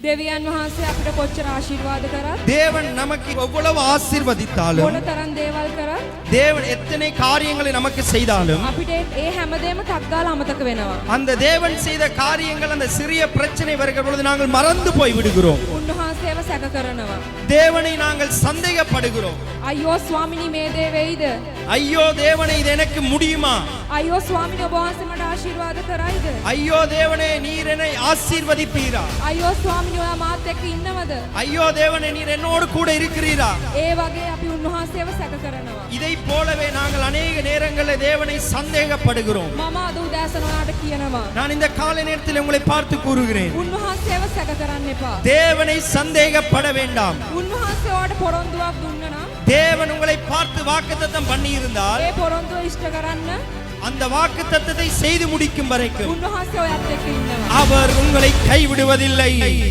දෙවියන් වහන්සේ අපිට කොච්චර ආශිර්වාද කරත් தேவன் நமக்கு எவ்வளவு ஆசீர்வதித்தாலும் මොන තරම් දේවල් කරත් தேவன் எத்தனை காரியங்களை நமக்கு செய்தாலும் අපිට ඒ හැමදේම ටක් ගාලා අමතක වෙනවා. அந்த தேவன் செய்த காரியங்கள் அந்த சிறிய பிரச்சனை வருகிற பொழுது நாங்கள் மறந்து போய் விடுகிறோம். උන්වහන්සේව සැක කරනවා. தேவனை நாங்கள் சந்தேகப்படுகிறோம். අයියෝ ස්වාමිනී මේ දේ වෙයිද? ஐயோ தேவனே இது எனக்கு முடியுமா? අයියෝ ස්වාමිනී ඔබ වහන්සේ මට ආශිර්වාද කරයිද? ஐயோ தேவனே நீர் என்னை ஆசீர்வதிப்பீரா? අයියෝ ස්වාමිනී ඔයා මාත් එක්ක ඉන්නවද? ஐயோ தேவனே நீர் என்னோடு கூட இருக்கிறீரா? ඒ වගේ අපි උන්වහන්සේව සැක කරනවා. இதை போலவே நாங்கள் அநேக நேரங்களில் தேவனை சந்தேகப்படுகிறோம். මම අද උදෑසන ඔයාට කියනවා. நான் இந்த காலை நேரத்தில் உங்களை பார்த்து கூறுகிறேன். උන්වහන්සේව සැක කරන්න එපා. தேவனை சந்தேகப்பட வேண்டாம். උන්වහන්සේ ඔයාට පොරොන්දුවක් දුන්නා නම් தேவன் உங்களை பார்த்து வாக்குத்தத்தம் பண்ணி இருந்தால் ඒ පොරොන්දුව ඉෂ්ට කරන්න அந்த வாக்குத்தத்தத்தை செய்து முடிக்கும் வரைக்கும் උන්වහන්සේ ඔයත් එක්ක ඉන්නවා. அவர் உங்களை கைவிடுவதில்லை.